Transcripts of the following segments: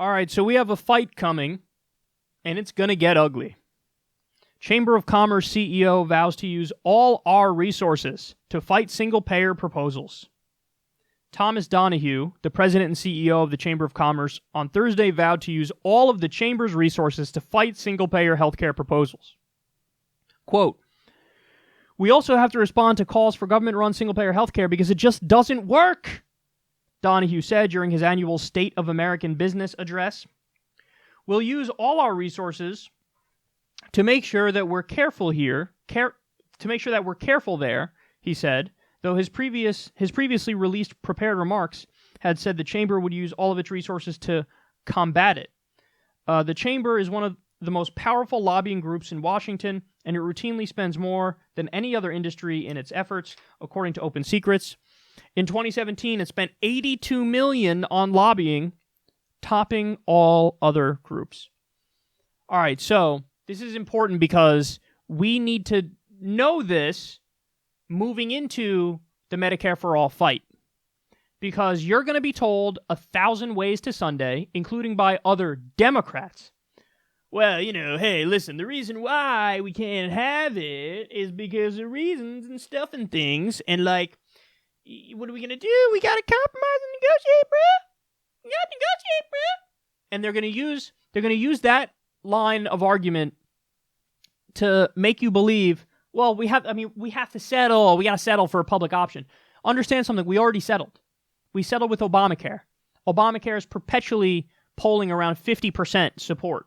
All right, so we have a fight coming, and it's going to get ugly. Chamber of Commerce CEO vows to use all our resources to fight single-payer proposals. Thomas Donohue, the president and CEO of the Chamber of Commerce, on Thursday vowed to use all of the Chamber's resources to fight single-payer healthcare proposals. Quote, "We also have to respond to calls for government-run single-payer healthcare because it just doesn't work," Donohue said during his annual State of American Business address. "We'll use all our resources to make sure that we're careful here, there," he said, though his previously released prepared remarks had said the chamber would use all of its resources to combat it. The chamber is one of the most powerful lobbying groups in Washington, and it routinely spends more than any other industry in its efforts, according to Open Secrets. In 2017, it spent $82 million on lobbying, topping all other groups. All right, so this is important because we need to know this moving into the Medicare for All fight. Because you're going to be told 1,000 ways to Sunday, including by other Democrats. Well, hey, listen, the reason why we can't have it is because of reasons and stuff and things. And, what are we going to do? We got to compromise and negotiate, bro. We got to negotiate, bro. And they're going to use that line of argument to make you believe, well, we have to settle. We got to settle for a public option. Understand something. We already settled. We settled with Obamacare. Obamacare is perpetually polling around 50% support.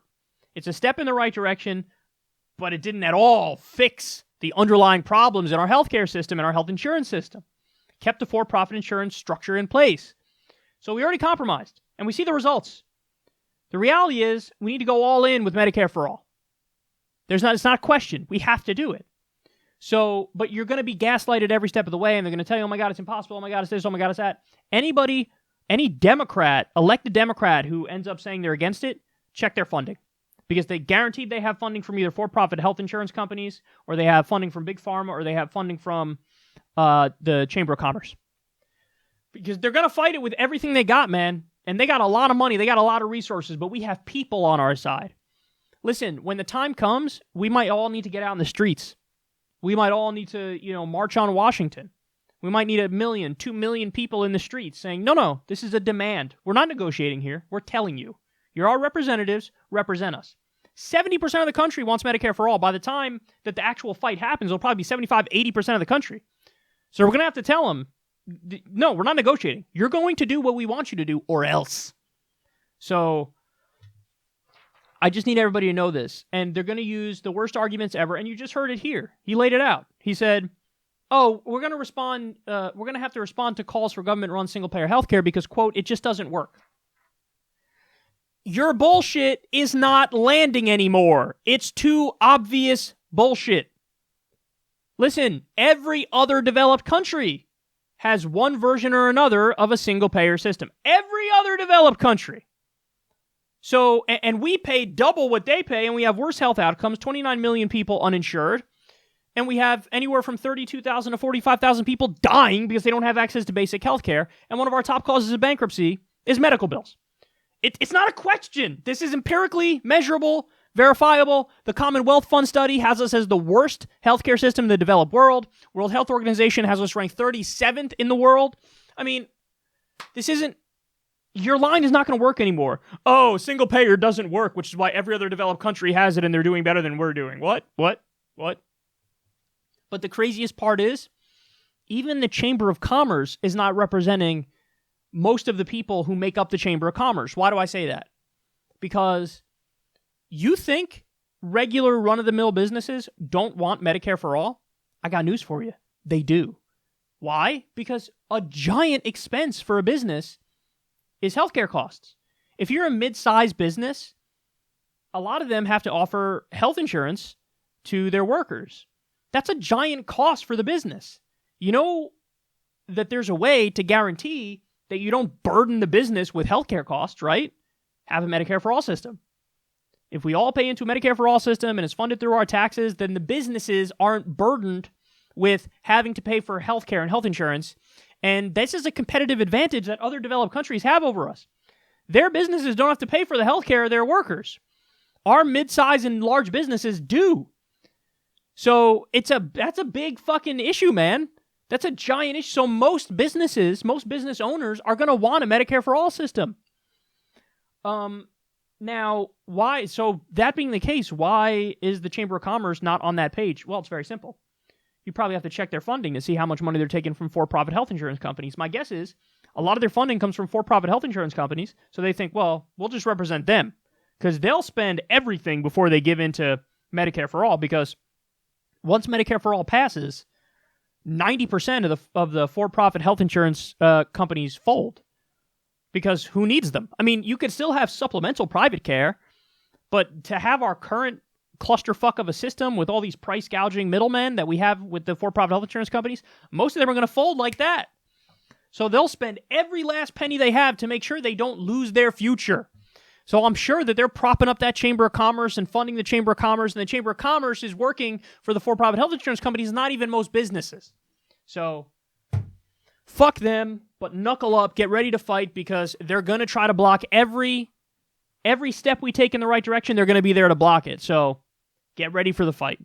It's a step in the right direction, but it didn't at all fix the underlying problems in our healthcare system and our health insurance system. Kept the for-profit insurance structure in place. So we already compromised, and we see the results. The reality is we need to go all in with Medicare for All. It's not a question. We have to do it. So, but you're going to be gaslighted every step of the way, and they're going to tell you, oh my God, it's impossible, oh my God, it's this, oh my God, it's that. Any Democrat, elected Democrat who ends up saying they're against it, check their funding. Because they guaranteed they have funding from either for-profit health insurance companies, or they have funding from Big Pharma, or they have funding from the Chamber of Commerce. Because they're going to fight it with everything they got, man. And they got a lot of money, they got a lot of resources, but we have people on our side. Listen, when the time comes, we might all need to get out in the streets. We might all need to, march on Washington. We might need 1 million, 2 million people in the streets saying, no, this is a demand. We're not negotiating here. We're telling you. You're our representatives. Represent us. 70% of the country wants Medicare for All. By the time that the actual fight happens, it'll probably be 75, 80% of the country. So we're going to have to tell them, no, we're not negotiating. You're going to do what we want you to do or else. So I just need everybody to know this. And they're going to use the worst arguments ever. And you just heard it here. He laid it out. He said, we're going to have to respond to calls for government-run single-payer healthcare because, quote, it just doesn't work. Your bullshit is not landing anymore. It's too obvious bullshit. Listen, every other developed country has one version or another of a single-payer system. Every other developed country. So, and we pay double what they pay, and we have worse health outcomes, 29 million people uninsured, and we have anywhere from 32,000 to 45,000 people dying because they don't have access to basic health care, and one of our top causes of bankruptcy is medical bills. It's not a question. This is empirically measurable, verifiable. The Commonwealth Fund study has us as the worst healthcare system in the developed world. World Health Organization has us ranked 37th in the world. I mean, your line is not going to work anymore. Oh, single payer doesn't work, which is why every other developed country has it and they're doing better than we're doing. What? But the craziest part is, even the Chamber of Commerce is not representing most of the people who make up the Chamber of Commerce. Why do I say that? Because you think regular run-of-the-mill businesses don't want Medicare for All? I got news for you. They do. Why? Because a giant expense for a business is healthcare costs. If you're a mid-sized business, a lot of them have to offer health insurance to their workers. That's a giant cost for the business. You know that there's a way to guarantee that you don't burden the business with healthcare costs, right? Have a Medicare for All system. If we all pay into a Medicare for All system and it's funded through our taxes, then the businesses aren't burdened with having to pay for healthcare and health insurance. And this is a competitive advantage that other developed countries have over us. Their businesses don't have to pay for the health care of their workers. Our mid-size and large businesses do. So that's a big fucking issue, man. That's a giant issue. So most business owners are going to want a Medicare for all system. Now, why? So that being the case, why is the Chamber of Commerce not on that page? Well, it's very simple. You probably have to check their funding to see how much money they're taking from for-profit health insurance companies. My guess is a lot of their funding comes from for-profit health insurance companies, so they think, well, we'll just represent them because they'll spend everything before they give in to Medicare for all, because once Medicare for all passes, 90% of the for-profit health insurance companies fold, because who needs them? I mean, you could still have supplemental private care, but to have our current clusterfuck of a system with all these price gouging middlemen that we have with the for-profit health insurance companies, most of them are going to fold like that. So they'll spend every last penny they have to make sure they don't lose their future. So I'm sure that they're propping up that Chamber of Commerce and funding the Chamber of Commerce, and the Chamber of Commerce is working for the for-profit health insurance companies, not even most businesses. So fuck them, but knuckle up, get ready to fight, because they're going to try to block every step we take in the right direction. They're going to be there to block it. So get ready for the fight.